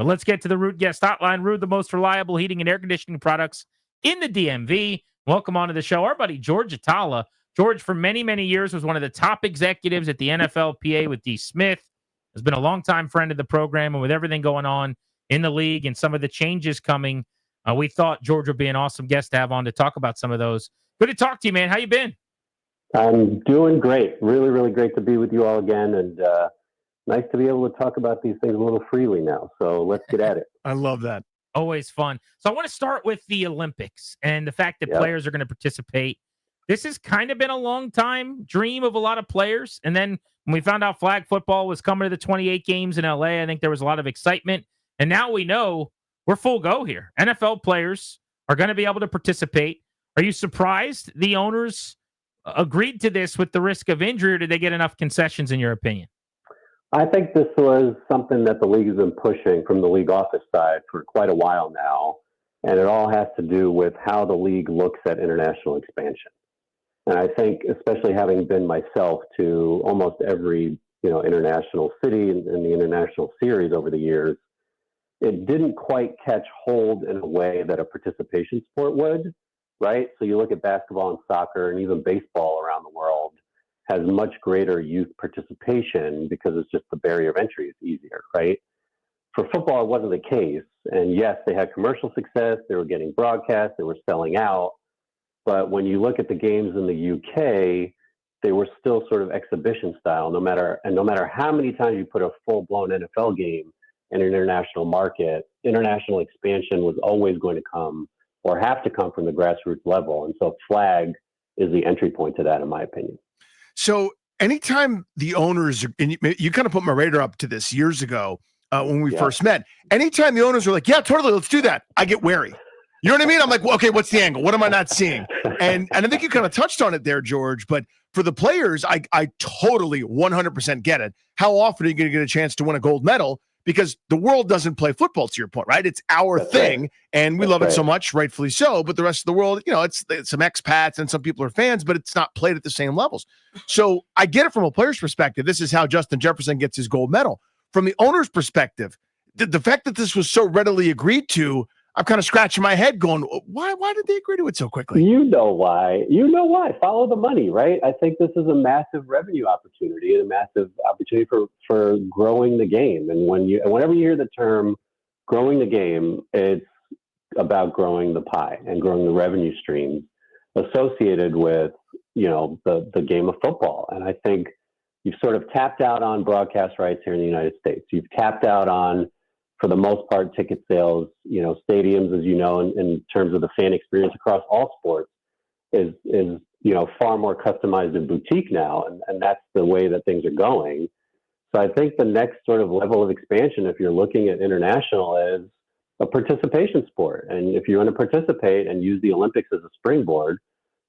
But let's get to the Root Guest Hotline. Root, the most reliable heating and air conditioning products in the DMV. Welcome onto the show, our buddy George Atallah. George, for many, many years, was one of the top executives at the NFLPA with D. Smith. Has been a longtime friend of the program, and with everything going on in the league and some of the changes coming, we thought George would be an awesome guest to have on to talk about some of those. Good to talk to you, man. How you been? I'm doing great. Really, really great to be with you all again, and nice to be able to talk about these things a little freely now. So let's get at it. I love that. Always fun. So I want to start with the Olympics and the fact that players are going to participate. This has kind of been a long time dream of a lot of players. And then when we found out flag football was coming to the 28 games in LA, I think there was a lot of excitement. And now we know we're full go here. NFL players are going to be able to participate. Are you surprised the owners agreed to this with the risk of injury, or did they get enough concessions in your opinion? I think this was something that the league has been pushing from the league office side for quite a while now. And it all has to do with how the league looks at international expansion. And I think, especially having been myself to almost every, international city in the international series over the years, it didn't quite catch hold in a way that a participation sport would, right? So you look at basketball and soccer and even baseball around the world has much greater youth participation because it's just the barrier of entry is easier, right? For football, it wasn't the case. And yes, they had commercial success. They were getting broadcast. They were selling out. But when you look at the games in the UK, they were still sort of exhibition style. No matter how many times you put a full-blown NFL game in an international market, international expansion was always going to come or have to come from the grassroots level. And so flag is the entry point to that, in my opinion. So anytime the owners, and you kind of put my radar up to this years ago when we first met, anytime the owners are like, yeah, totally, let's do that, I get wary. You know what I mean? I'm like, well, okay, what's the angle? What am I not seeing? And I think you kind of touched on it there, George, but for the players, I totally 100% get it. How often are you going to get a chance to win a gold medal? Because the world doesn't play football, to your point, right? It's our thing, right. And we love it so much, rightfully so, but the rest of the world, it's some expats and some people are fans, but it's not played at the same levels. So I get it from a player's perspective. This is how Justin Jefferson gets his gold medal. From the owner's perspective, the fact that this was so readily agreed to, I'm kind of scratching my head going, why did they agree to it so quickly? You know why. Follow the money, right? I think this is a massive revenue opportunity and a massive opportunity for growing the game. And whenever you hear the term growing the game, it's about growing the pie and growing the revenue streams associated with, the game of football. And I think you've sort of tapped out on broadcast rights here in the United States. You've tapped out on, for the most part, ticket sales. Stadiums, as you know, in terms of the fan experience across all sports is far more customized and boutique now. And that's the way that things are going. So I think the next sort of level of expansion, if you're looking at international, is a participation sport. And if you're going to participate and use the Olympics as a springboard,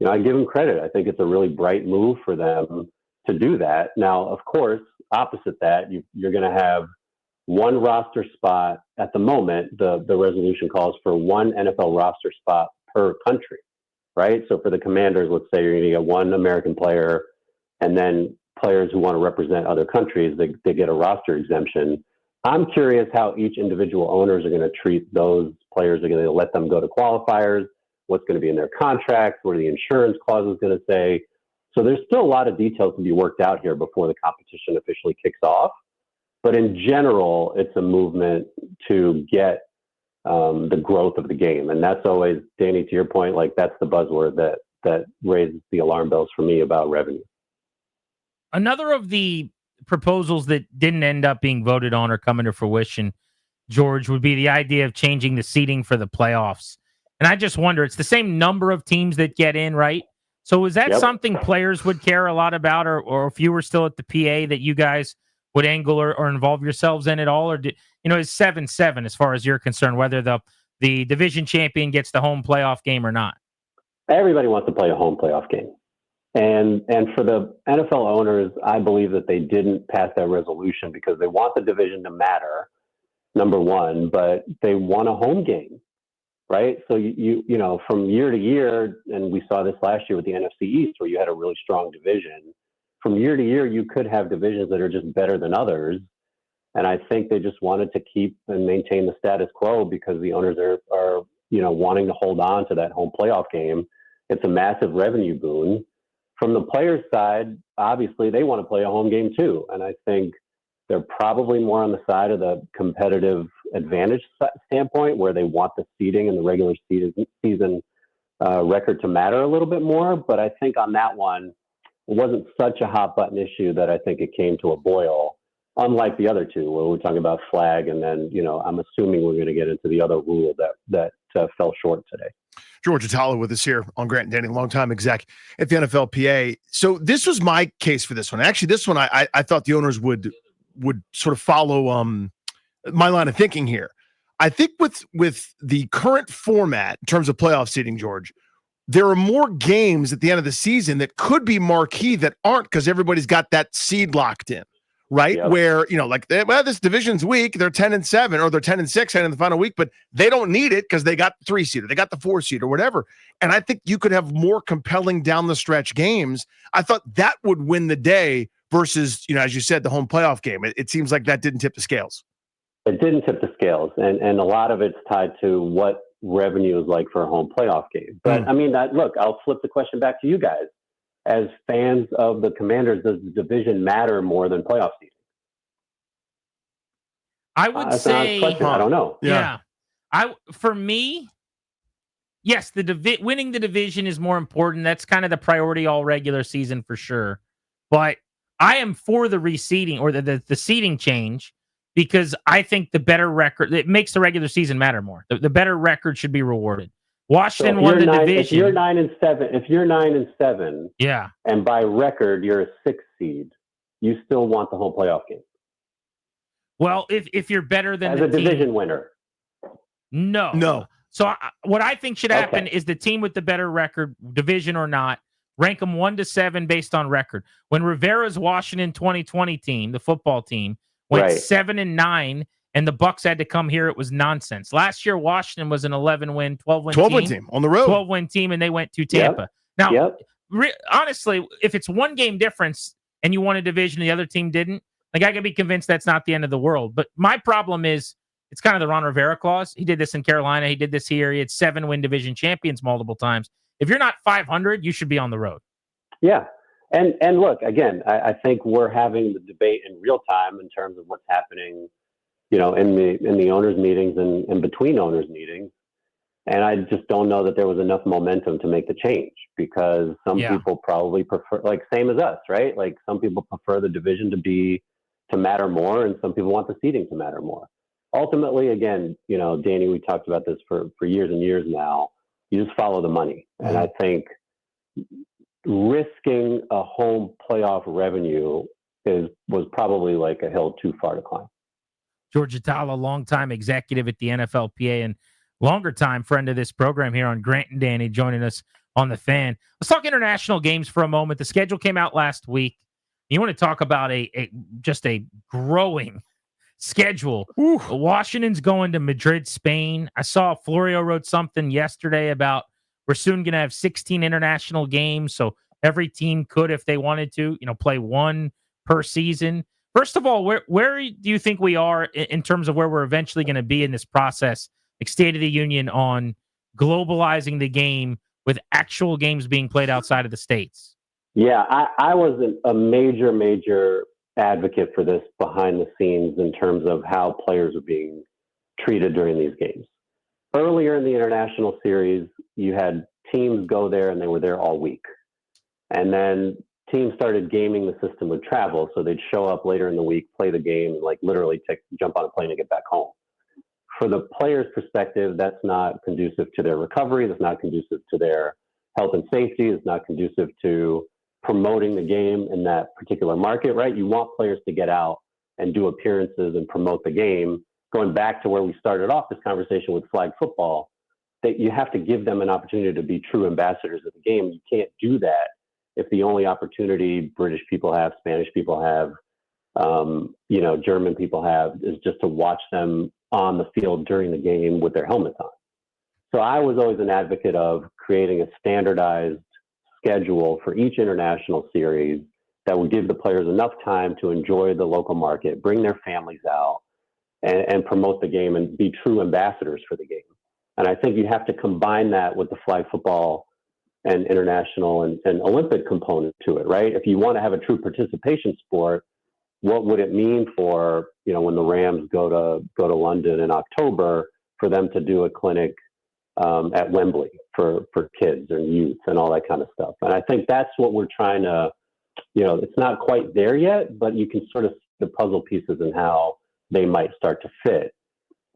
I give them credit. I think it's a really bright move for them to do that. Now, of course, opposite that, you're going to have one roster spot at the moment. The resolution calls for one NFL roster spot per country, right? So for the Commanders, let's say you're going to get one American player, and then players who want to represent other countries, they get a roster exemption. I'm curious how each individual owners are going to treat those players. Are going to let them go to qualifiers? What's going to be in their contracts? What are the insurance clauses going to say? So there's still a lot of details to be worked out here before the competition officially kicks off. But in general, it's a movement to get the growth of the game. And that's always, Danny, to your point, that's the buzzword that raises the alarm bells for me about revenue. Another of the proposals that didn't end up being voted on or coming to fruition, George, would be the idea of changing the seating for the playoffs. And I just wonder, it's the same number of teams that get in, right? So is that something players would care a lot about, or if you were still at the PA, that you guys would angle or involve yourselves in at all? Or is 7-7 as far as you're concerned, whether the division champion gets the home playoff game or not? Everybody wants to play a home playoff game. And for the NFL owners, I believe that they didn't pass that resolution because they want the division to matter, number one, but they want a home game, right? So you from year to year, and we saw this last year with the NFC East, where you had a really strong division. From year to year, you could have divisions that are just better than others. And I think they just wanted to keep and maintain the status quo because the owners are wanting to hold on to that home playoff game. It's a massive revenue boon. From the players' side, obviously they want to play a home game too. And I think they're probably more on the side of the competitive advantage standpoint, where they want the seeding and the regular season record to matter a little bit more. But I think on that one, it wasn't such a hot button issue that I think it came to a boil, unlike the other two, where we're talking about flag. And then, I'm assuming we're going to get into the other rule that fell short today. George Atallah with us here on Grant and Danny, longtime exec at the NFLPA. So this was my case for this one. Actually, this one I thought the owners would sort of follow my line of thinking here. I think with the current format in terms of playoff seeding, George, there are more games at the end of the season that could be marquee that aren't, because everybody's got that seed locked in, right? Yep. Where, this division's weak, they're 10-7 or they're 10-6 and in the final week, but they don't need it because they got the 3 seed or they got the 4 seed or whatever. And I think you could have more compelling down the stretch games. I thought that would win the day versus, as you said, the home playoff game. It seems like that didn't tip the scales. It didn't tip the scales. And a lot of it's tied to what revenue is like for a home playoff game. But I mean, look, I'll flip the question back to you guys. As fans of the Commanders, does the division matter more than playoff seeding? I would say, I don't know. Yeah. For me, yes, winning the division is more important. That's kind of the priority all regular season for sure. But I am for the reseeding or the seeding change, because I think the better record, it makes the regular season matter more. The better record should be rewarded. Washington won the division. If you're 9-7, yeah, and by record you're a 6 seed, you still want the home playoff game. Well, if you're better than as a division winner, no. So what I think should happen is the team with the better record, division or not, rank them 1-7 based on record. When Rivera's Washington 2020 team, the football team, went 7-9, and the Bucs had to come here, it was nonsense. Last year, Washington was an 11-win, 12-win team on the road, 12-win team, and they went to Tampa. Honestly, if it's one game difference and you won a division, the other team didn't, I can be convinced that's not the end of the world. But my problem is it's kind of the Ron Rivera clause. He did this in Carolina. He did this here. He had 7-win division champions multiple times. If you're not 500, you should be on the road. Yeah. And look, again, I think we're having the debate in real time in terms of what's happening, in the owners' meetings and between owners' meetings. And I just don't know that there was enough momentum to make the change, because some people probably prefer, same as us, right? Some people prefer the division to matter more, and some people want the seeding to matter more. Ultimately, again, Danny, we talked about this for years and years now. You just follow the money. Mm-hmm. And I think risking a home playoff revenue was probably a hill too far to climb. George Atallah, longtime executive at the NFLPA and longer time friend of this program here on Grant and Danny, joining us on The Fan. Let's talk international games for a moment. The schedule came out last week. You want to talk about just a growing schedule. Ooh. Washington's going to Madrid, Spain. I saw Florio wrote something yesterday about we're soon going to have 16 international games, so every team could, if they wanted to, play one per season. First of all, where do you think we are in terms of where we're eventually going to be in this process, State of the Union, on globalizing the game with actual games being played outside of the States? Yeah, I was a major advocate for this behind the scenes in terms of how players are being treated during these games. Earlier in the international series, you had teams go there and they were there all week. And then teams started gaming the system with travel. So they'd show up later in the week, play the game, and literally jump on a plane and get back home. For the players' perspective, that's not conducive to their recovery. That's not conducive to their health and safety. It's not conducive to promoting the game in that particular market, right? You want players to get out and do appearances and promote the game. Going back to where we started off this conversation with flag football, that you have to give them an opportunity to be true ambassadors of the game. You can't do that if the only opportunity British people have, Spanish people have, German people have, is just to watch them on the field during the game with their helmets on. So I was always an advocate of creating a standardized schedule for each international series that would give the players enough time to enjoy the local market, bring their families out, and promote the game and be true ambassadors for the game. And I think you have to combine that with the flag football and international and Olympic component to it, right? If you want to have a true participation sport, what would it mean for, when the Rams go to London in October, for them to do a clinic at Wembley for kids and youth and all that kind of stuff? And I think that's what we're trying to, it's not quite there yet, but you can sort of see the puzzle pieces and how they might start to fit.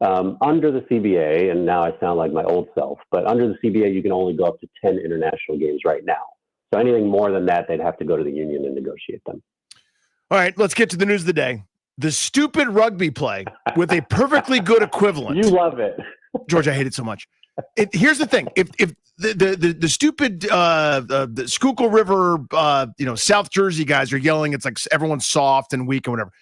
Under the CBA, and now I sound like my old self, but under the CBA, you can only go up to 10 international games right now. So anything more than that, they'd have to go to the union and negotiate them. All right, let's get to the news of the day. The stupid rugby play with a perfectly good equivalent. You love it. George, I hate it so much. Here's the thing. If the stupid the Schuylkill River, South Jersey guys are yelling, it's like everyone's soft and weak and whatever.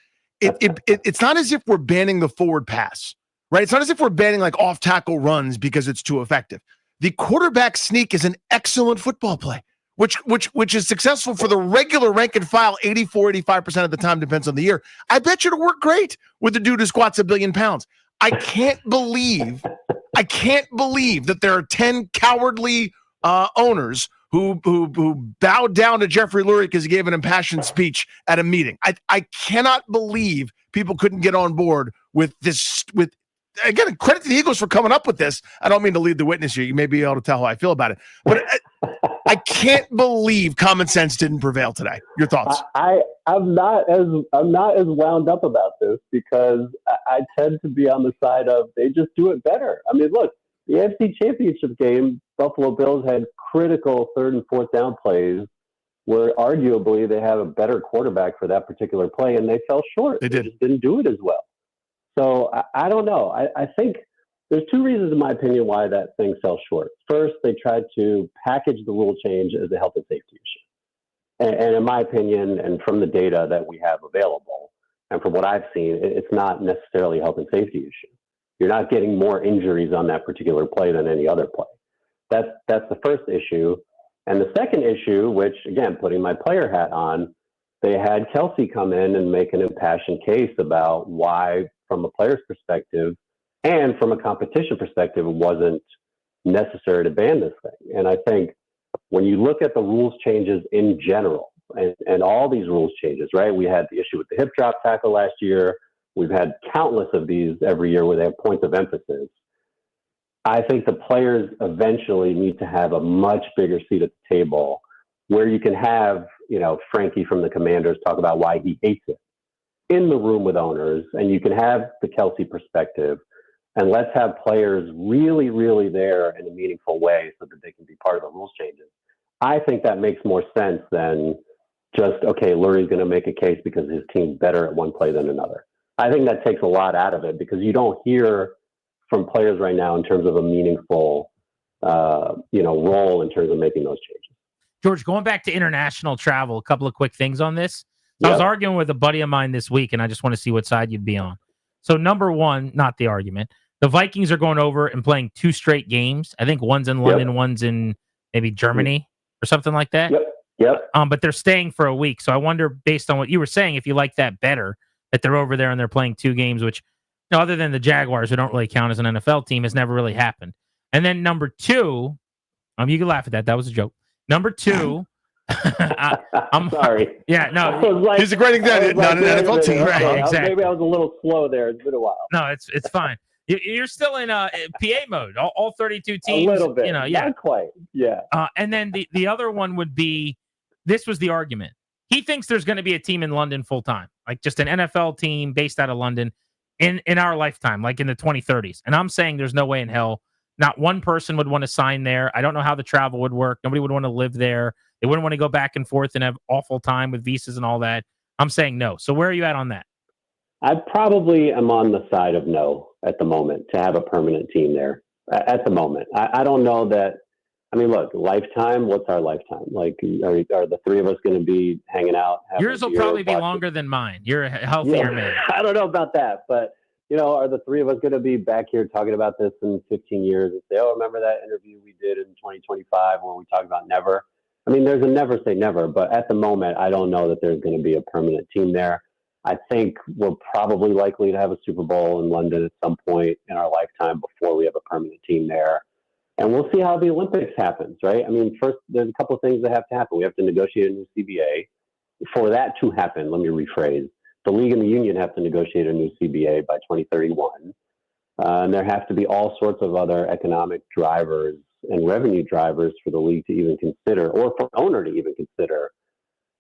It's not as if we're banning the forward pass, right? It's not as if we're banning like off tackle runs because it's too effective. The quarterback sneak is an excellent football play, which is successful for the regular rank and file 84-85% of the time, depends on the year. I bet you it'll work great with the dude who squats 1 billion pounds. I can't believe that there are 10 cowardly owners who bowed down to Jeffrey Lurie because he gave an impassioned speech at a meeting. I cannot believe people couldn't get on board with this. Again, credit to the Eagles for coming up with this. I don't mean to lead the witness here. You may be able to tell how I feel about it, but I can't believe common sense didn't prevail today. Your thoughts? I'm not as wound up about this because I tend to be on the side of they just do it better. I mean, look, the AFC Championship game, Buffalo Bills had critical 3rd and 4th down plays where arguably they have a better quarterback for that particular play, and they fell short. They just didn't do it as well. So I don't know. I think there's 2 reasons, in my opinion, why that thing fell short. First, they tried to package the rule change as a health and safety issue. And in my opinion, and from the data that we have available, and from what I've seen, it's not necessarily a health and safety issue. You're not getting more injuries on that particular play than any other play. That's the first issue. And the second issue, which, again, putting my player hat on, they had Kelsey come in and make an impassioned case about why, from a player's perspective and from a competition perspective, it wasn't necessary to ban this thing. And I think when you look at the rules changes in general and all these rules changes, right? We had the issue with the hip drop tackle last year. We've had countless of these every year where they have points of emphasis. I think the players eventually need to have a much bigger seat at the table where you can have, Frankie from the Commanders talk about why he hates it in the room with owners, and you can have the Kelsey perspective, and let's have players really, really there in a meaningful way so that they can be part of the rules changes. I think that makes more sense than just, okay, Lurie's going to make a case because his team's better at one play than another. I think that takes a lot out of it because you don't hear from players right now in terms of a meaningful, role in terms of making those changes. George, going back to international travel, a couple of quick things on this. So I was arguing with a buddy of mine this week, and I just want to see what side you'd be on. So number one, not the argument. The Vikings are going over and playing 2 straight games. I think one's in London, one's in maybe Germany or something like that. Yep. But they're staying for a week. So I wonder, based on what you were saying, if you like that better, that they're over there and they're playing 2 games, which, other than the Jaguars, who don't really count as an NFL team, has never really happened. And then number 2, you can laugh at that. That was a joke. Number 2, I'm sorry. Yeah, no, he's a great example. Not an NFL team, right? Exactly. Maybe I was a little slow there. It's been a while. No, it's fine. You're still in PA mode. All 32 teams. A little bit. Yeah. Not quite. Yeah. And then the other one would be, this was the argument. He thinks there's going to be a team in London full time, like just an NFL team based out of London in our lifetime, like in the 2030s. And I'm saying there's no way in hell. Not one person would want to sign there. I don't know how the travel would work. Nobody would want to live there. They wouldn't want to go back and forth and have awful time with visas and all that. I'm saying no. So where are you at on that? I probably am on the side of no at the moment to have a permanent team there at the moment. I don't know that. I mean, look, lifetime, what's our lifetime? Like, are the 3 of us going to be hanging out? Yours will probably be longer than mine. You're a healthier man. I don't know about that, but are the 3 of us going to be back here talking about this in 15 years and say, oh, remember that interview we did in 2025 when we talked about never? I mean, there's a never say never, but at the moment, I don't know that there's going to be a permanent team there. I think we're probably likely to have a Super Bowl in London at some point in our lifetime before we have a permanent team there. And we'll see how the Olympics happens, right? I mean, first, there's a couple of things that have to happen. We have to negotiate a new CBA. For that to happen, let me rephrase. The league and the union have to negotiate a new CBA by 2031. And there have to be all sorts of other economic drivers and revenue drivers for the league to even consider, or for an owner to even consider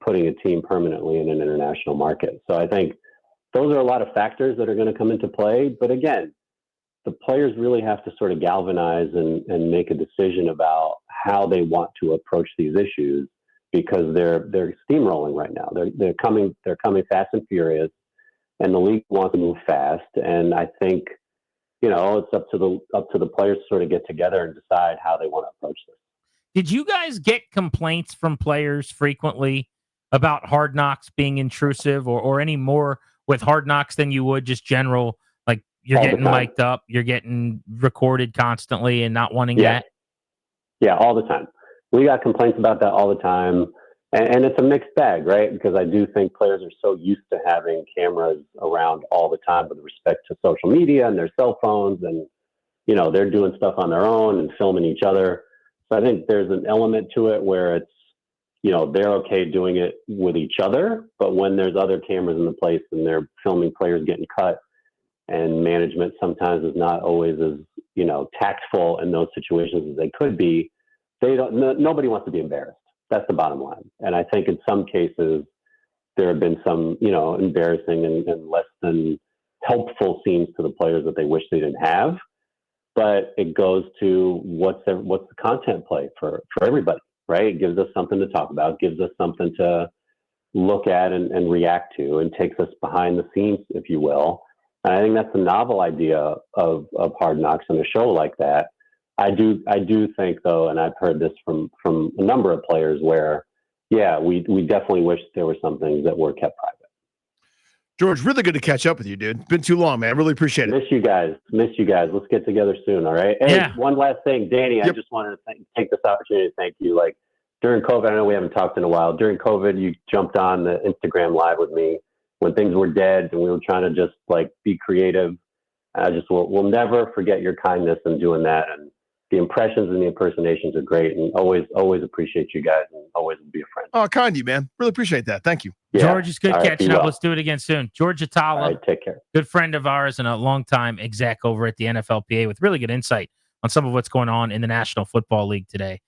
putting a team permanently in an international market. So I think those are a lot of factors that are going to come into play. But again, the players really have to sort of galvanize and make a decision about how they want to approach these issues, because they're steamrolling right now. They're coming fast and furious, and the league wants to move fast. And I think, it's up to the players to sort of get together and decide how they want to approach this. Did you guys get complaints from players frequently about Hard Knocks being intrusive, or any more with Hard Knocks than you would just general, like you're getting mic'd up, you're getting recorded constantly and not wanting that? Yeah, all the time. We got complaints about that all the time. And it's a mixed bag, right? Because I do think players are so used to having cameras around all the time with respect to social media and their cell phones, and, they're doing stuff on their own and filming each other. So I think there's an element to it where it's, they're okay doing it with each other, but when there's other cameras in the place and they're filming players getting cut, and management sometimes is not always as, tactful in those situations as they could be, nobody wants to be embarrassed. That's the bottom line. And I think in some cases, there have been some, embarrassing and less than helpful scenes to the players that they wish they didn't have. But it goes to what's the content play for everybody, right? It gives us something to talk about, gives us something to look at and react to, and takes us behind the scenes, if you will. And I think that's the novel idea of Hard Knocks and a show like that. I do think, though, and I've heard this from a number of players, where, we definitely wish there were some things that were kept private. George, really good to catch up with you, dude. It's been too long, man. I really appreciate it. Miss you guys. Let's get together soon, all right? Hey, one last thing, Danny, yep. I just wanted to take this opportunity to thank you. Like, during COVID, I know we haven't talked in a while. During COVID, you jumped on the Instagram Live with me when things were dead and we were trying to just, be creative. We'll never forget your kindness in doing that. And the impressions and the impersonations are great, and always appreciate you guys, and always be a friend. Oh, kind of you, man. Really appreciate that. Thank you. Yeah. George, it's good catching up. Let's do it again soon. George Atallah, all right, take care. Good friend of ours and a longtime exec over at the NFLPA with really good insight on some of what's going on in the National Football League today.